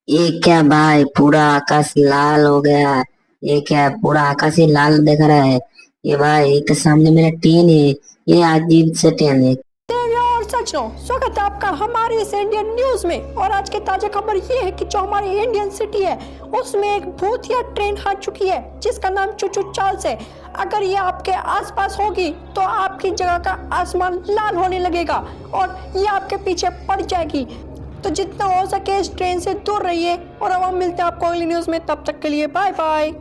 ये क्या भाई, पूरा आकाश लाल हो गया। ये क्या है, पूरा आकाश ही लाल दिख रहा है। ये भाई, एक तो सामने मेरा ट्रेन है। ये अजीब से ट्रेन है। देवियों और सज्जनों, स्वागत है आपका हमारे इस इंडियन न्यूज में। और आज की ताजा खबर ये है कि जो हमारी इंडियन सिटी है उसमें एक भूतिया ट्रेन आ चुकी है जिसका नाम चूचू चार्ल्स है। अगर ये आपके आसपास होगी तो आपकी जगह का आसमान लाल होने लगेगा और ये आपके पीछे पड़ जाएगी। तो जितना हो सके इस ट्रेन से दूर रहिए। और अब हम मिलते हैं आपको अगली न्यूज में, तब तक के लिए बाय बाय।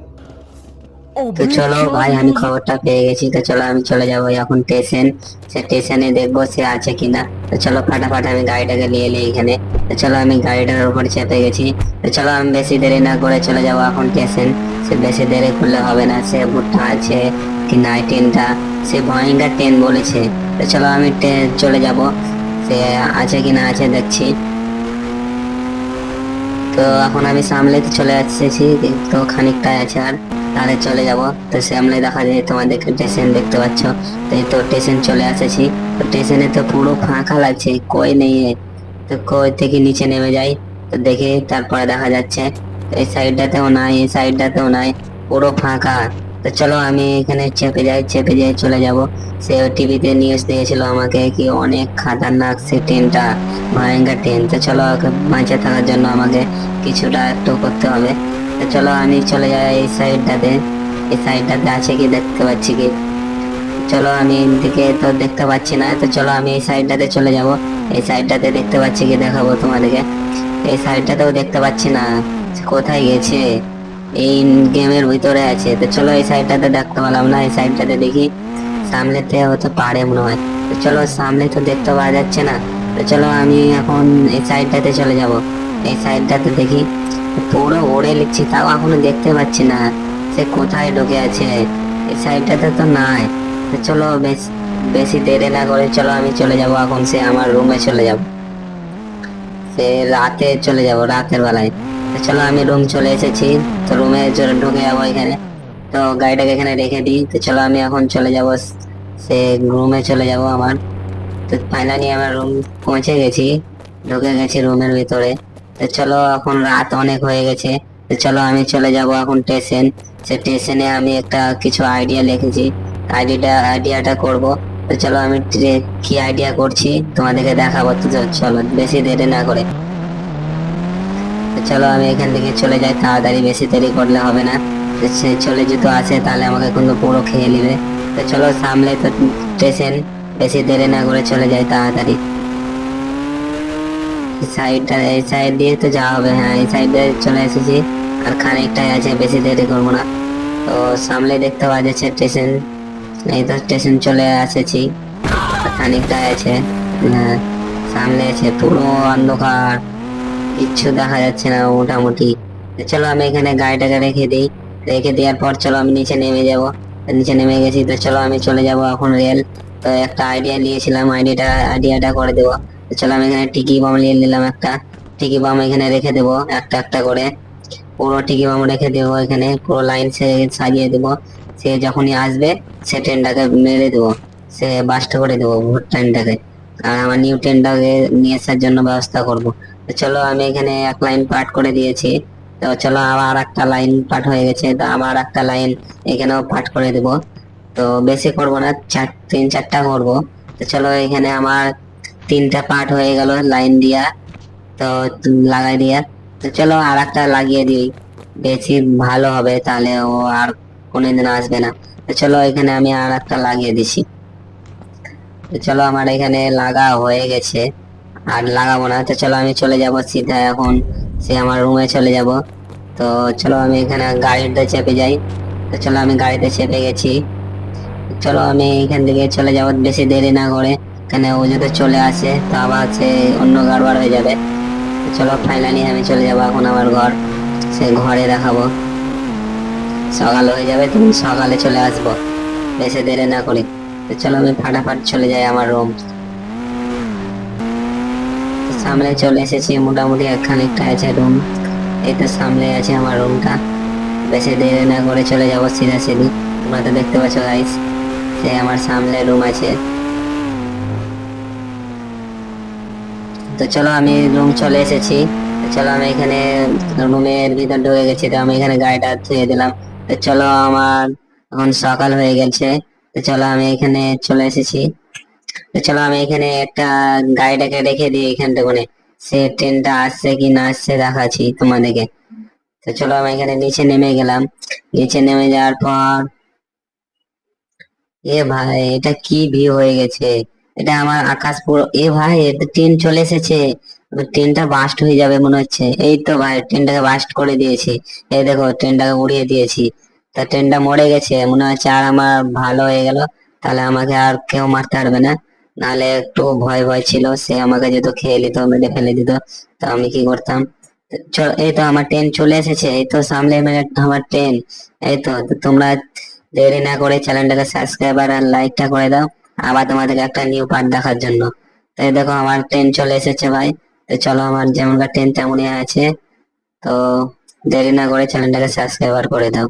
তো চলো ভাই, আমি খবরটা পেয়ে গেছি। তো চলো আমি চলে যাবো এখন স্টেশন। সে স্টেশনে দেখবো সে আছে কিনা। তো চলো ফাটাফাট আমি গাড়িটাকে নিয়ে এলি এখানে। তো চলো আমি গাড়িটার উপর চেপে গেছি। তো চলো আমি বেশি দেরি না করে চলে যাবো এখন স্টেশন। সে বেশি দেরি করলে হবে না, সে ভুট্টা আছে কি না ট্রেনটা। সে ভয়ঙ্কর ট্রেন বলেছে। তো চলো আমি চলে যাব। সে আছে কিনা আছে দেখছি। তো এখন আমি সামলে চলে এসেছি। তো খানিকটা আছে আর, তাহলে চলে যাব। তো সামনে দেখা যায় তোমাদের স্টেশন দেখতে পাচ্ছ। তো এই তো স্টেশন চলে এসেছি। তো স্টেশনে তো পুরো ফাঁকা লাগছে, কই নেই। তো কই থেকে নিচে নেমে যাই। তো দেখি তারপরে দেখা যাচ্ছে এই সাইডটাতেও নাই, এই সাইডটাতেও নাই, পুরো ফাঁকা। তো চলো আমি এখানে চেপে যাই, চেপে যাই চলে যাব। সে টিভিতে নিউজ দিয়েছিল আমাকে কি অনেক খাতারনাক সে ট্রেনটা, ভয়ঙ্কর ট্রেন। তো চলো ওকে বাঁচে থাকার জন্য আমাকে কিছুটা একটু করতে হবে। তো চলো আমি চলে যাই এই সাইডটাতে। এই সাইডটাতে আছে কি দেখতে পাচ্ছি কি? চলো আমি এদিকে তো দেখতে পাচ্ছি না। তো চলো আমি এই সাইডটাতে চলে যাব। এই সাইডটাতে দেখতে পাচ্ছি কি দেখাবো তোমাদেরকে। এই সাইডটাতেও দেখতে পাচ্ছি না, কোথায় গেছে? এই গেমের ভিতরে আছে। তো চলো এই সাইডটাতে দেখতে পেলাম না, এই সাইডটাতে দেখি। সামনেতে হতে পারে মনে হয়। তো চলো সামনে তো দেখতে পাওয়া যাচ্ছে না। তো চলো আমি এখন এই সাইডটাতে চলে যাব। এই সাইডটাতে দেখি, পুরো ওড়ে লিখছি তাও এখনো দেখতে পাচ্ছি না সে কোথায় ঢুকে আছে। এই সাইডটাতে তো নাই। তো চলো বেশি দেরি না করে চলো আমি চলে যাব এখন, সে আমার রুমে চলে যাব। সে রাতে চলে যাব, রাতের বেলায়। তো চলো আমি রুম চলে এসেছি। তো রুমে ঢুকে যাবো এখানে। তো গাড়িটাকে এখানে রেখে দিই। তো চলো আমি এখন চলে যাব, সে রুমে চলে যাব আমার। তো ফাইনালি আমার রুম পৌঁছে গেছি, ঢুকে গেছি রুমের ভিতরে। তো চলো এখন রাত অনেক হয়ে গেছে। তো চলো আমি চলে যাব এখন স্টেশন। সে স্টেশনে আমি একটা কিছু আইডিয়া লিখেছি, আইডিয়াটা করব। তো চলো আমি কি আইডিয়া করছি তোমাদেরকে দেখাবো। তো চলো বেশি দেরি না করে তো চলো আমি এখান থেকে চলে যাই তাড়াতাড়ি, বেশি দেরি করলে হবে না। তো সে চলে যেতে আসে তাহলে আমাকে কিন্তু পুরো খেয়ে নেবে। তো চলো সামলে তো স্টেশন, বেশি দেরি না করে চলে যাই তাড়াতাড়ি। সাইডটা এই সাইড দিয়ে তো যাওয়া হবে। হ্যাঁ, এই সাইড দিয়ে চলে এসেছি। আর খানিকটাই আছে, বেশি দেরি করবো না। তো সামনে দেখতে পাওয়া যাচ্ছে স্টেশন। এই তো স্টেশন চলে এসেছি। আর খানিকটাই আছে। হ্যাঁ, সামনে আছে পুরো অন্ধকার, কিচ্ছু দেখা যাচ্ছে না মোটামুটি। তো চলো আমি এখানে গাড়িটাকে রেখে দিই। রেখে দেওয়ার পর চলো আমি নিচে নেমে যাব। নিচে নেমে গেছি। তো চলো আমি চলে যাব এখন রেল। তো একটা আইডিয়া নিয়েছিলাম, আইডিয়াটা করে দেবো। তো চলো আমি এখানে টিকি বাম নিয়ে নিলাম একটা। টিকি বাম এখানে রেখে দেবো একটা একটা করে। পুরো টিকি বাম রেখে দেবো এখানে, পুরো লাইন সে সাজিয়ে দেবো। সে যখনই আসবে সে ট্রেনটাকে মেরে দেবো, সে বাস্ট করে দেবো ভোট ট্রেনটাকে। আর আমার নিউ ট্রেনটাকে নিয়ে আসার জন্য ব্যবস্থা করব। তো চলো আমি এখানে এক লাইন পাঠ করে দিয়েছি। তো চলো আবার একটা লাইন পাঠ হয়ে গেছে, তো আবার একটা লাইন এখানেও পাঠ করে দেব। তো বেশি করব না, তিন চারটা করব। তো চলো এখানে আমার তিনটা পার্ট হয়ে গেল লাইন দিয়া। তো লাগাই দিয়া। তো চলো আর একটা লাগিয়ে দিই, বেশি ভালো হবে, তাহলে ও আর কোনোদিন আসবে না। তো চলো এখানে আমি আর একটা লাগিয়ে দিছি। তো চলো আমার এখানে লাগা হয়ে গেছে, আর লাগাবো না। তো চলো আমি চলে যাব সিধা এখন, সে আমার রুমে চলে যাব। তো চলো আমি এখানে গাড়িতে চেপে যাই। তো চলো আমি গাড়িতে চেপে গেছি। চলো আমি এখান থেকে চলে যাব বেশি দেরি না করে, এখানে ও যদি চলে আসে তো আবার সে অন্য গাড়বার হয়ে যাবে। তো চলো ফাইনালি আমি চলে যাব এখন আমার ঘর। সে ঘরে দেখাবো, সকাল হয়ে যাবে, তুমি সকালে চলে আসবো, বেশি দেরি না করি। তো চলো আমি ফাটাফাট চলে যাই আমার রুম। সামনে চলে এসেছি, মোটামুটি খানিকটা আছে রুম। এই তো সামনে আছে আমার রুমটা। বেশি দেরি না করে চলে যাবো সিধা সিধি। তোমরা তো দেখতে পাচ্ছ গাইস, সে আমার সামনে রুম আছে। তো চলো আমি রুম চলে এসেছি। তো চলো আমি এখানে রুমের ভিতর ঢুকে গেছি, তো আমি এখানে গাড়িটা ধুয়ে দিলাম। তো চলো আমার এখন সকাল হয়ে গেছে, তো চলো আমি এখানে চলে এসেছি। তো চলো আমি এখানে একটা গাড়িটাকে রেখে দিই এখান থেকে, সে ট্রেনটা আসছে কি না আসছে দেখাচ্ছি তোমাদেরকে। তো চলো আমি এখানে নিচে নেমে গেলাম। নিচে নেমে যাওয়ার পর এ ভাই এটা কি ভিউ হয়ে গেছে, এটা আমার আকাশ পুরো, এ ভাই এটা ট্রেন চলে এসেছে। ট্রেনটা বাস্ট হয়ে যাবে মনে হচ্ছে, এই তো ভাই ট্রেনটাকে বাস্ট করে দিয়েছি। এই দেখো ট্রেনটাকে উড়িয়ে দিয়েছি। তা ট্রেনটা মরে গেছে মনে হচ্ছে, আর আমার ভালো হয়ে গেল। তাহলে আমাকে আর কেউ মারতে পারবে না। নাহলে একটু ভয় ভয় ছিল, সে আমাকে যেত খেয়ে নিত, মেরে ফেলে দিত। তো আমি কি করতাম, চলো এই তো আমার ট্রেন চলে এসেছে, এই তো সামনে আমার ট্রেন। এই তো তো তোমরা দেরি না করে চ্যানেলটাকে সাবস্ক্রাইব আর লাইকটা করে দাও, আবার তোমাদেরকে একটা নিউ পার্ট দেখার জন্য। তাই দেখো আমার ট্রেন চলে এসেছে ভাই। তো চলো আমার যেমনকার ট্রেন তেমনই আছে। তো দেরি না করে চ্যানেলটাকে সাবস্ক্রাইব করে দাও।